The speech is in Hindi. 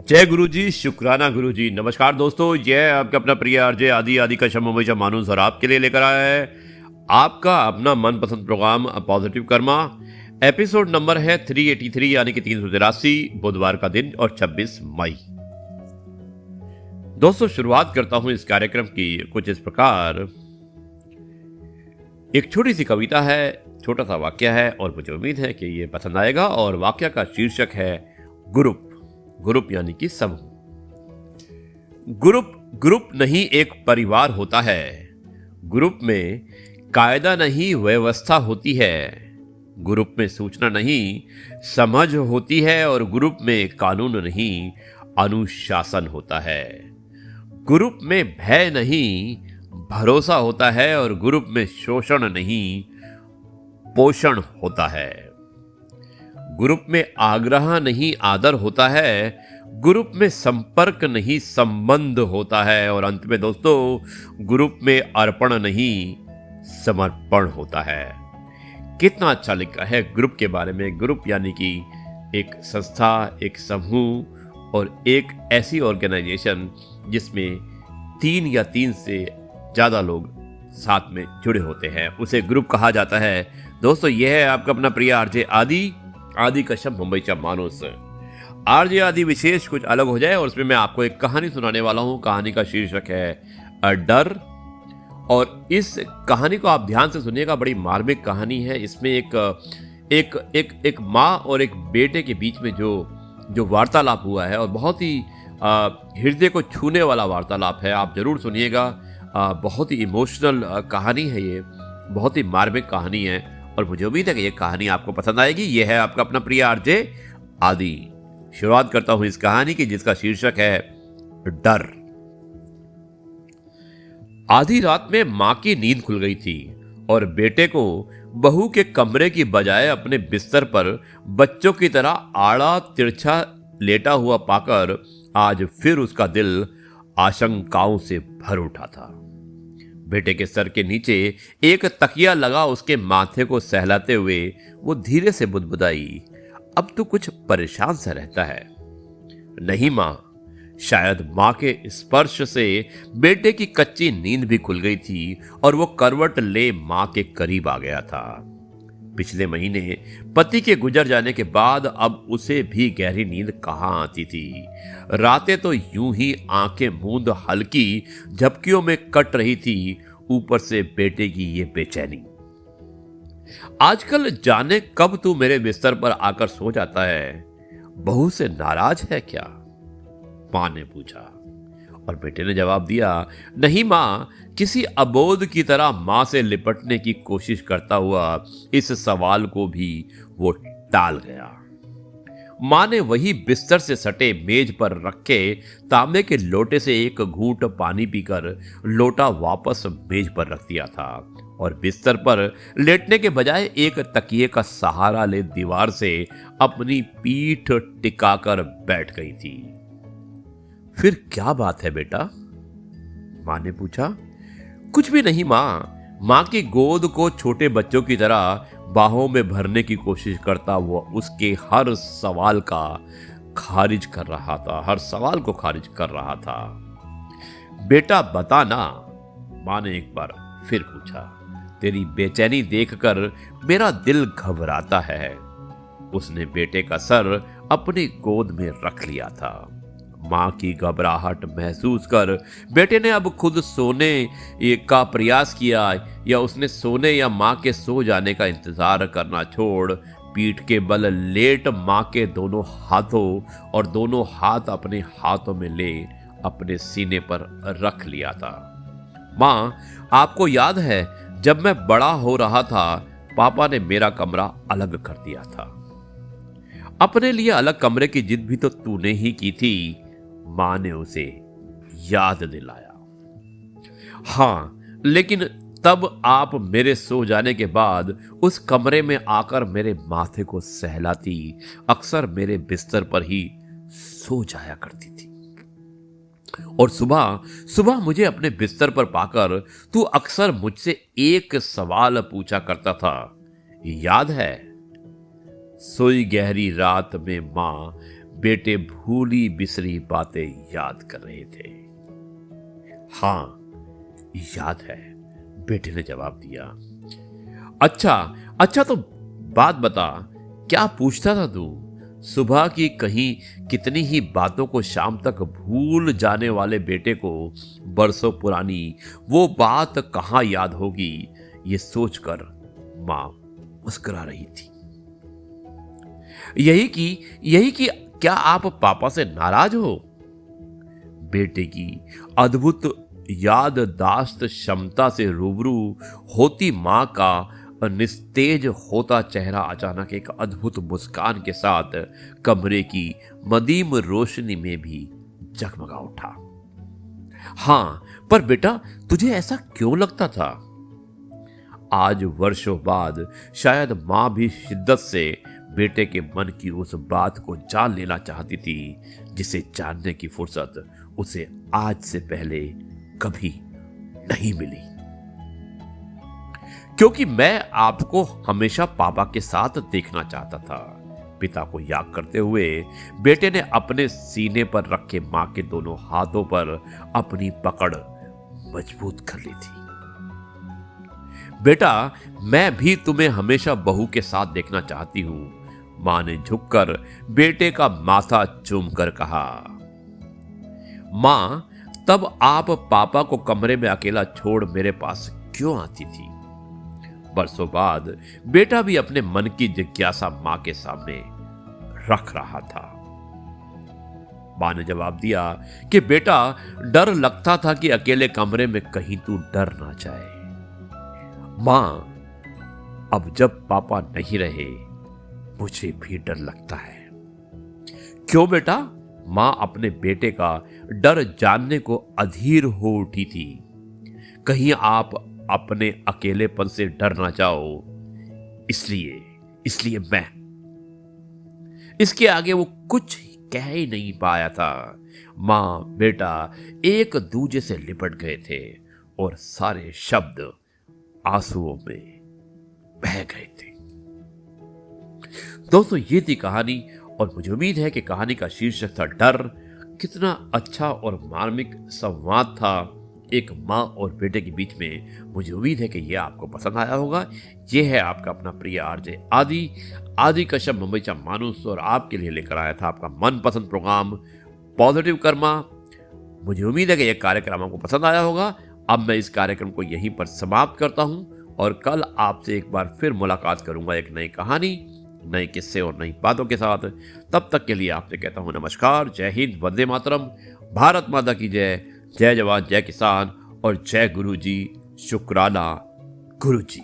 जय गुरु जी, शुक्राना गुरु जी। नमस्कार दोस्तों, ये है आपका अपना प्रिय आरजे आदि आदि का शम हमेशा मानुस और आपके लिए लेकर आया है आपका अपना मनपसंद program positive karma. Episode number है 383 यानी कि 383, बुधवार का दिन और 26 मई। दोस्तों, शुरुआत करता हूं इस कार्यक्रम की कुछ इस प्रकार। एक छोटी सी कविता है, छोटा सा वाक्य है और मुझे उम्मीद है कि ये पसंद आएगा। और वाक्य का शीर्षक है ग्रुप। ग्रुप यानी कि समूह। ग्रुप नहीं एक परिवार होता है। ग्रुप में कायदा नहीं व्यवस्था होती है। ग्रुप में सूचना नहीं समझ होती है और ग्रुप में कानून नहीं अनुशासन होता है। ग्रुप में भय नहीं भरोसा होता है और ग्रुप में शोषण नहीं पोषण होता है। ग्रुप में आग्रह नहीं आदर होता है। ग्रुप में संपर्क नहीं संबंध होता है। और अंत में दोस्तों, ग्रुप में अर्पण नहीं समर्पण होता है। कितना अच्छा लिखा है ग्रुप के बारे में। ग्रुप यानी कि एक संस्था, एक समूह और एक ऐसी ऑर्गेनाइजेशन जिसमें 3 या 3 से ज़्यादा लोग साथ में जुड़े होते हैं, उसे ग्रुप कहा जाता है। दोस्तों, यह है आपका अपना प्रिय आरजे आदि का शब्द मुंबई का मानुस। आरजे आदि विशेष कुछ अलग हो जाए और उसमें मैं आपको एक कहानी सुनाने वाला हूं। कहानी का शीर्षक है डर। और इस कहानी को आप ध्यान से सुनिएगा, बड़ी मार्मिक कहानी है। इसमें एक माँ और एक बेटे के बीच में जो वार्तालाप हुआ है और बहुत ही हृदय को छूने वाला वार्तालाप है। आप जरूर सुनिएगा। बहुत ही इमोशनल कहानी है ये, बहुत ही मार्मिक कहानी है और मुझे उम्मीद है कि ये कहानी आपको पसंद आएगी। ये है आपका अपना प्रिय आरजे आदि। शुरुआत करता हूं इस कहानी की जिसका शीर्षक है डर। आधी रात में मां की नींद खुल गई थी और बेटे को बहू के कमरे की बजाय अपने बिस्तर पर बच्चों की तरह आड़ा तिरछा लेटा हुआ पाकर आज फिर उसका दिल आशंकाओं से भर उठा था। बेटे के सर के नीचे एक तकिया लगा उसके माथे को सहलाते हुए वो धीरे से बुदबुदाई, अब तो कुछ परेशान सा रहता है। नहीं मां। शायद मां के स्पर्श से बेटे की कच्ची नींद भी खुल गई थी और वो करवट ले मां के करीब आ गया था। पिछले महीने पति के गुजर जाने के बाद अब उसे भी गहरी नींद कहां आती थी। रातें तो यूं ही आंखें मूंद हल्की झपकियों में कट रही थी, ऊपर से बेटे की ये बेचैनी। आजकल जाने कब तू मेरे बिस्तर पर आकर सो जाता है, बहू से नाराज है क्या? मां ने पूछा और बेटे ने जवाब दिया, नहीं मां। किसी अबोध की तरह मां से लिपटने की कोशिश करता हुआ इस सवाल को भी वो टाल गया। मां ने वही बिस्तर से सटे मेज पर रखे तांबे के लोटे से एक घूंट पानी पीकर लोटा वापस मेज पर रख दिया था और बिस्तर पर लेटने के बजाय एक तकिए का सहारा ले दीवार से अपनी पीठ टिकाकर बैठ गई थी। फिर क्या बात है बेटा? मां ने पूछा। कुछ भी नहीं मां। मां की गोद को छोटे बच्चों की तरह बाहों में भरने की कोशिश करता हुआ उसके हर सवाल का खारिज कर रहा था, हर सवाल को खारिज कर रहा था। बेटा बता ना, मां ने एक बार फिर पूछा। तेरी बेचैनी देखकर मेरा दिल घबराता है। उसने बेटे का सर अपनी गोद में रख लिया था। मां की घबराहट महसूस कर बेटे ने अब खुद सोने का प्रयास किया या उसने सोने या मां के सो जाने का इंतजार करना छोड़ पीठ के बल लेट मां के दोनों हाथों और दोनों हाथ अपने हाथों में ले अपने सीने पर रख लिया था। मां, आपको याद है जब मैं बड़ा हो रहा था पापा ने मेरा कमरा अलग कर दिया था। अपने लिए अलग कमरे की जिद भी तो तूने ही की थी, मां ने उसे याद दिलाया। हां, लेकिन तब आप मेरे सो जाने के बाद उस कमरे में आकर मेरे माथे को सहलाती, अक्सर मेरे बिस्तर पर ही सो जाया करती थी। और सुबह सुबह मुझे अपने बिस्तर पर पाकर तू अक्सर मुझसे एक सवाल पूछा करता था, याद है? सोई गहरी रात में मां बेटे भूली बिसरी बातें याद कर रहे थे। हाँ, याद है, बेटे ने जवाब दिया। अच्छा अच्छा, तो बात बता, क्या पूछता था तू? सुबह की कहीं कितनी ही बातों को शाम तक भूल जाने वाले बेटे को बरसों पुरानी वो बात कहाँ याद होगी, ये सोचकर मां मुस्कुरा रही थी। यही कि क्या आप पापा से नाराज हो? बेटे की अद्भुत याददाश्त क्षमता से रूबरू होती मां का निस्तेज होता चेहरा अचानक एक अद्भुत मुस्कान के साथ कमरे की मदीम रोशनी में भी जगमगा उठा। हाँ, पर बेटा, तुझे ऐसा क्यों लगता था? आज वर्षों बाद शायद मां भी शिद्दत से बेटे के मन की उस बात को जान लेना चाहती थी जिसे जानने की फुर्सत उसे आज से पहले कभी नहीं मिली। क्योंकि मैं आपको हमेशा पापा के साथ देखना चाहता था, पिता को याद करते हुए बेटे ने अपने सीने पर रखे मां के दोनों हाथों पर अपनी पकड़ मजबूत कर ली थी। बेटा, मैं भी तुम्हें हमेशा बहू के साथ देखना चाहती हूं, मां ने झुककर बेटे का माथा चूमकर कहा। मां, तब आप पापा को कमरे में अकेला छोड़ मेरे पास क्यों आती थी? बरसों बाद बेटा भी अपने मन की जिज्ञासा मां के सामने रख रहा था। मां ने जवाब दिया कि बेटा, डर लगता था कि अकेले कमरे में कहीं तू डर ना जाए। मां, अब जब पापा नहीं रहे मुझे भी डर लगता है। क्यों बेटा? मां अपने बेटे का डर जानने को अधीर हो उठी थी। कहीं आप अपने अकेलेपन से डर ना जाओ, इसलिए मैं। इसके आगे वो कुछ कह ही नहीं पाया था। मां बेटा एक दूजे से लिपट गए थे और सारे शब्द आंसुओं में बह गए थे। दोस्तों, ये थी कहानी और मुझे उम्मीद है कि कहानी का शीर्षक था डर। कितना अच्छा और मार्मिक संवाद था एक माँ और बेटे के बीच में। मुझे उम्मीद है कि यह आपको पसंद आया होगा। यह है आपका अपना प्रिय आरजे आदि कश्यप मुंबई चा मानुस, और आपके लिए लेकर आया था आपका मनपसंद प्रोग्राम पॉजिटिव कर्मा। मुझे उम्मीद है कि यह कार्यक्रम आपको पसंद आया होगा। अब मैं इस कार्यक्रम को यहीं पर समाप्त करता हूं और कल आपसे एक बार फिर मुलाकात करूंगा एक नई कहानी, नए किस्से और नई बातों के साथ। तब तक के लिए आपसे कहता हूं नमस्कार, जय हिंद, वंदे मातरम, भारत माता की जय, जय जवान जय किसान और जय गुरु जी, शुक्राना गुरु जी।